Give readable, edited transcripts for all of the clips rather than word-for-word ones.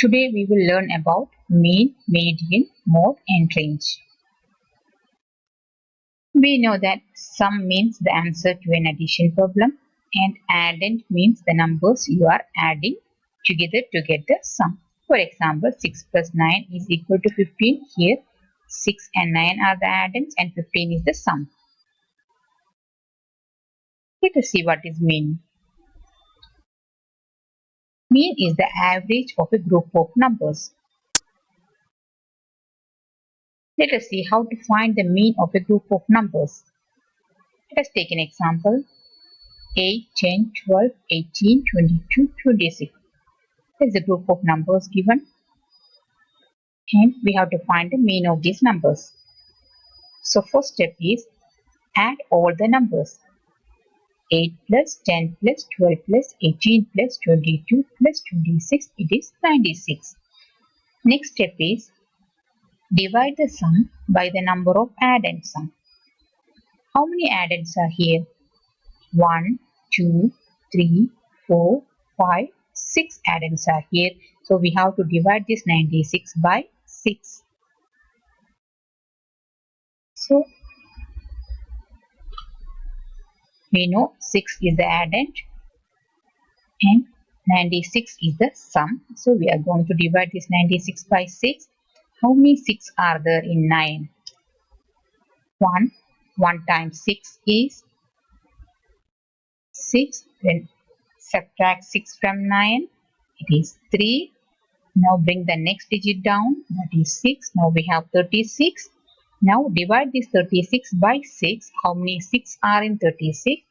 Today we will learn about mean, median, mode and range. We know that sum means the answer to an addition problem and addend means the numbers you are adding together to get the sum. For example, 6 plus 9 is equal to 15. Here 6 and 9 are the addends and 15 is the sum. Let us see what is mean. Mean is the average of a group of numbers. Let us see how to find the mean of a group of numbers. Let us take an example. 8, 10, 12, 18, 22, 26. There is a group of numbers given and we have to find the mean of these numbers. So first step is add all the numbers. 8 plus 10 plus 12 plus 18 plus 22 plus 26, it is 96. Next step is divide the sum by the number of addend sum. How many addends are here? 1, 2, 3, 4, 5, 6 addends are here. So we have to divide this 96 by 6. So we know 6 is the addend and 96 is the sum. So we are going to divide this 96 by 6. How many 6 are there in 9? 1. 1 times 6 is 6. Then subtract 6 from 9. It is 3. Now bring the next digit down. That is 6. Now we have 36. Now divide this 36 by 6. How many 6 are in 36?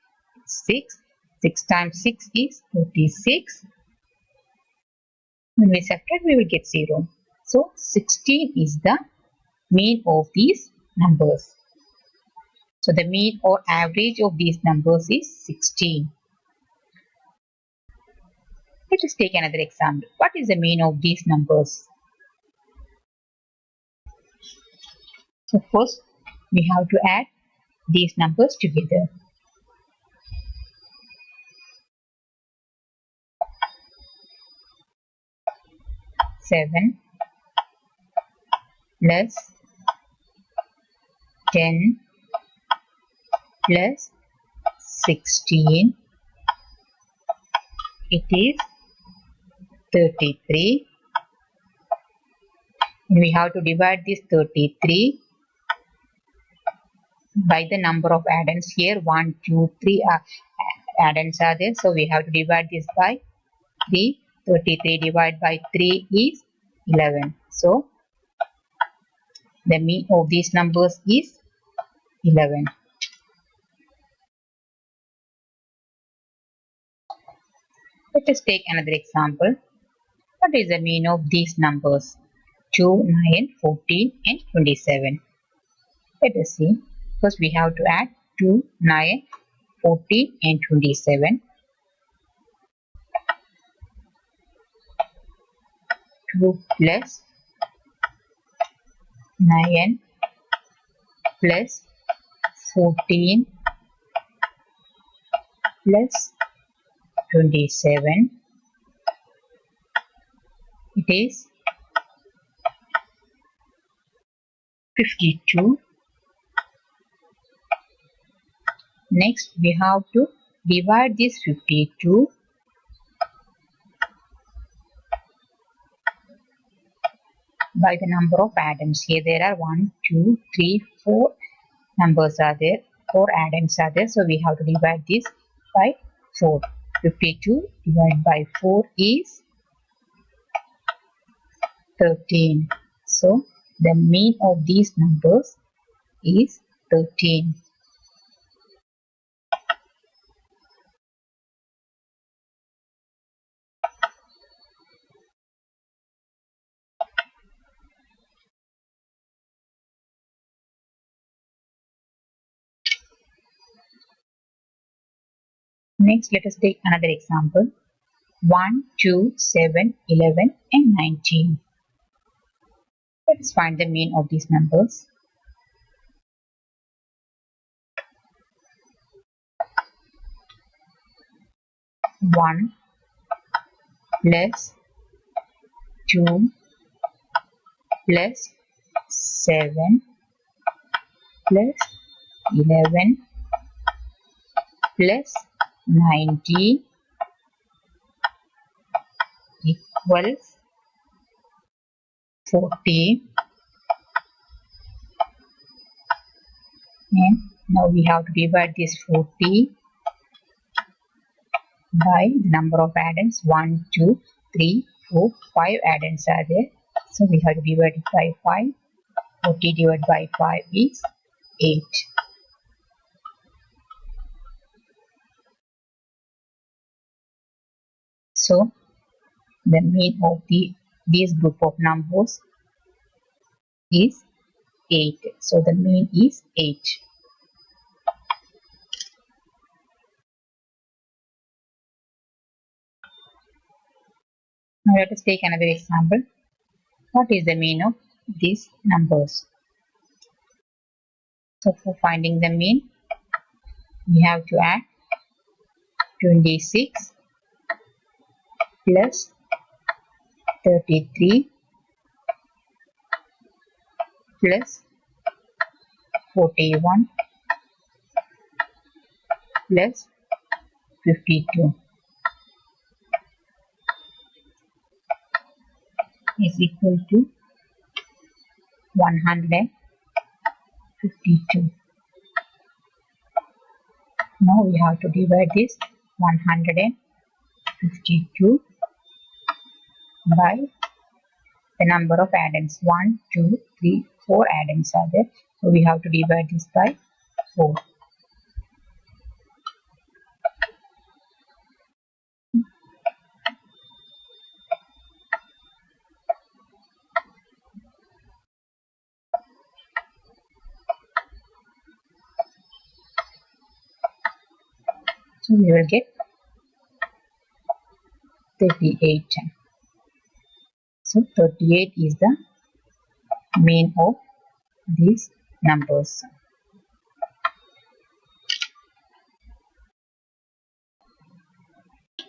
6. 6 times 6 is 36. When we subtract, we will get 0. So 16 is the mean of these numbers. So the mean or average of these numbers is 16. Let us take another example. What is the mean of these numbers? So first we have to add these numbers together. Seven plus 10 plus 16, it is 33. And we have to divide this 33 by the number of addends here. 1, 2, 3 addends are there. So we have to divide this by 3. 33 divided by 3 is 11. So the mean of these numbers is 11. Let us take another example. What is the mean of these numbers? 2, 9, 14 and 27. Let us see. First we have to add 2, 9, 14 and 27. 2 plus 9 plus 14 plus 27. It is 52. Next we have to divide this 52 by the number of addends. Here there are 1, 2, 3, 4 numbers are there. 4 addends are there. So we have to divide this by 4. 52 divided by 4 is 13. So the mean of these numbers is 13. Next, let us take another example. 1, 2, 7, 11 and 19. Let us find the mean of these numbers. 1 plus 2 plus 7 plus 11 plus 19 equals 40. And now we have to divide this 40 by the number of addends. 1, 2, 3, 4, 5 addends are there. So we have to divide it by 5. 40 divided by 5 is 8. So the mean of this group of numbers is 8. So the mean is 8. Now let us take another example. What is the mean of these numbers? So for finding the mean, we have to add 26 plus 33 plus 41 plus 52 is equal to 152. Now we have to divide this 152 by the number of addends. 1, 2, 3, 4 addends are there. So we have to divide this by 4. So we will get 38. So 38 is the mean of these numbers.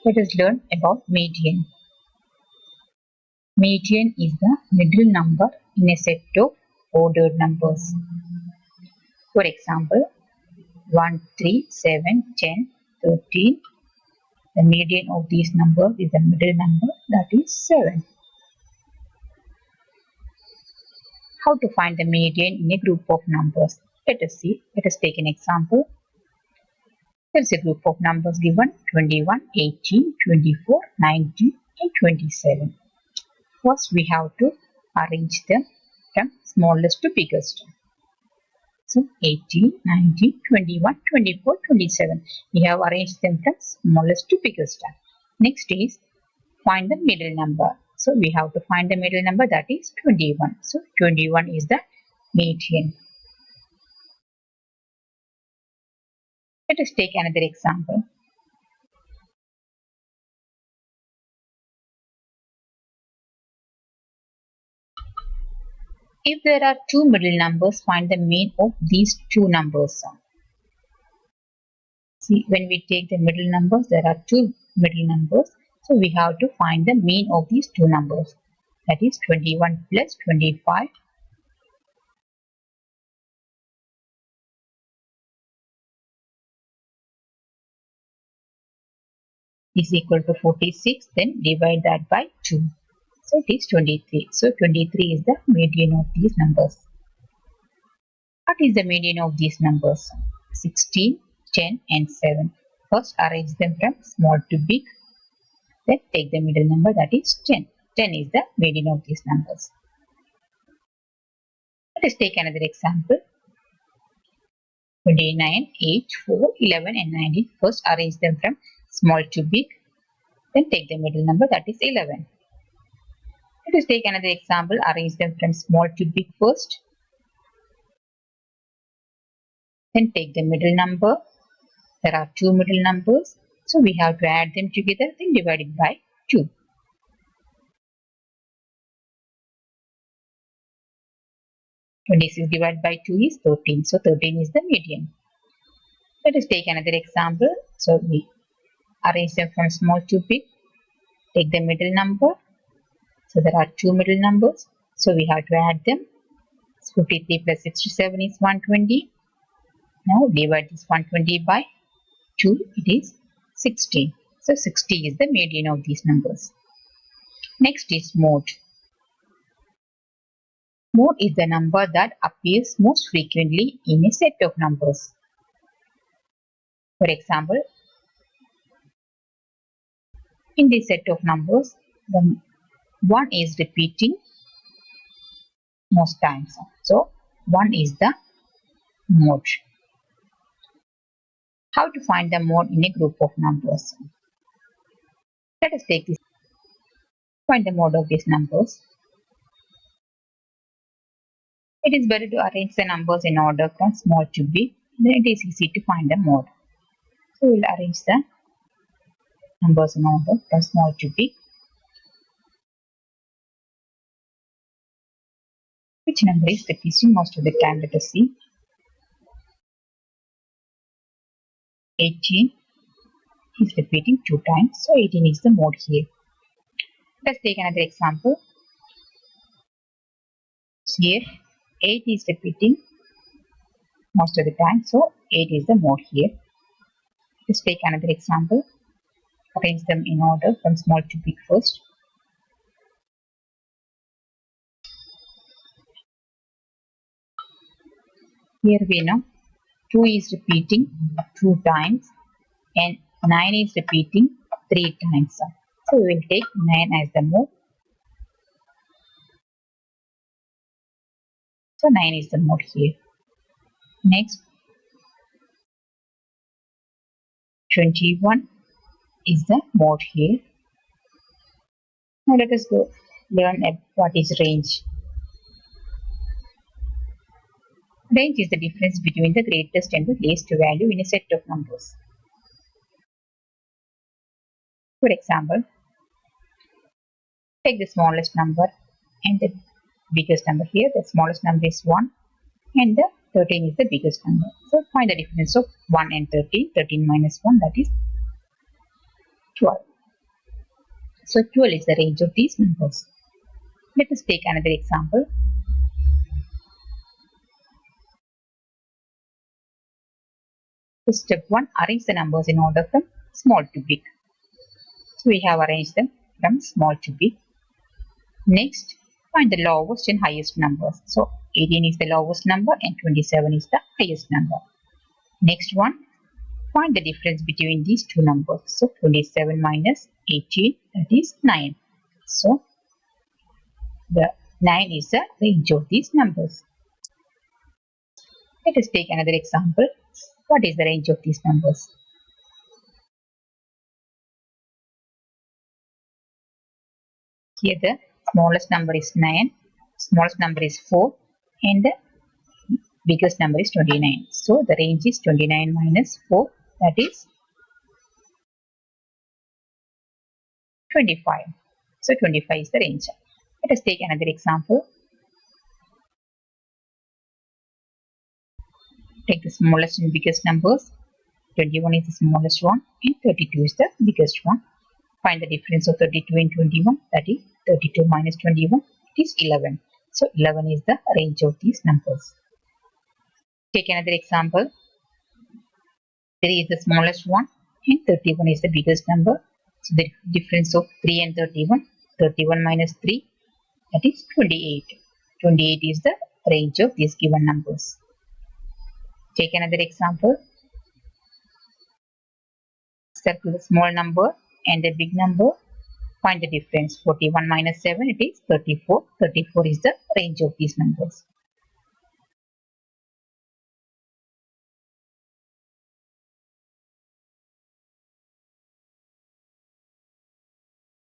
Let us learn about median. Median is the middle number in a set of ordered numbers. For example, 1, 3, 7, 10, 13. The median of these numbers is the middle number, that is 7. How to find the median in a group of numbers? Let us see. Let us take an example. There is a group of numbers given 21, 18, 24, 19 and 27. First we have to arrange them from smallest to biggest. So 18, 19, 21, 24, 27. We have arranged them from smallest to biggest. Next is find the middle number. So we have to find the middle number, that is 21. So 21 is the median. Let us take another example. If there are two middle numbers, find the mean of these two numbers. See, when we take the middle numbers, there are two middle numbers. So we have to find the mean of these two numbers. That is 21 plus 25 is equal to 46. Then divide that by 2. So it is 23. So 23 is the median of these numbers. What is the median of these numbers? 16, 10 and 7. First arrange them from small to big. Then take the middle number, that is 10. 10 is the median of these numbers. Let us take another example. 29, 8, 4, 11 and 19. First arrange them from small to big. Then take the middle number, that is 11. Let us take another example. Arrange them from small to big first. Then take the middle number. There are two middle numbers. So we have to add them together, then divide it by 2. (26) divided by 2 is 13. So 13 is the median. Let us take another example. So we arrange them from small to big. Take the middle number. So there are two middle numbers. So we have to add them. 53 plus 67 is 120. Now divide this 120 by 2. It is 16. So 60 is the median of these numbers. Next is mode. Mode is the number that appears most frequently in a set of numbers. For example, in this set of numbers, the 1 is repeating most times. So 1 is the mode. How to find the mode in a group of numbers? Let us take this. Find the mode of these numbers. It is better to arrange the numbers in order from small to big. Then it is easy to find the mode. So we will arrange the numbers in order from small to big. Which number is repeating most of the time? Let us see. 18 is repeating 2 times. So 18 is the mode here. Let's take another example. Here 8 is repeating most of the time. So 8 is the mode here. Let's take another example. Arrange them in order from small to big first. Here we know 2 is repeating 2 times and 9 is repeating 3 times. So we will take 9 as the mode. So 9 is the mode here. Next, 21 is the mode here. Now let us go learn what is range. Range is the difference between the greatest and the least value in a set of numbers. For example, take the smallest number and the biggest number here. The smallest number is 1 and the 13 is the biggest number. So find the difference of 1 and 13. 13 minus 1, that is 12. So 12 is the range of these numbers. Let us take another example. So step 1, arrange the numbers in order from small to big. So we have arranged them from small to big. Next, find the lowest and highest numbers. So 18 is the lowest number and 27 is the highest number. Next one, find the difference between these two numbers. So 27 minus 18, that is 9. So the 9 is the range of these numbers. Let us take another example. What is the range of these numbers? Here the smallest number is 9, smallest number is 4 and the biggest number is 29. So the range is 29 minus 4, that is 25. So 25 is the range. Let us take another example. Take the smallest and biggest numbers. 21 is the smallest one and 32 is the biggest one. Find the difference of 32 and 21, that is 32 minus 21, it is 11. So 11 is the range of these numbers. Take another example. 3 is the smallest one and 31 is the biggest number. So the difference of 3 and 31, 31 minus 3, that is 28. 28 is the range of these given numbers. Take another example. Circle the small number and the big number. Find the difference. 41 minus 7, it is 34. 34 is the range of these numbers.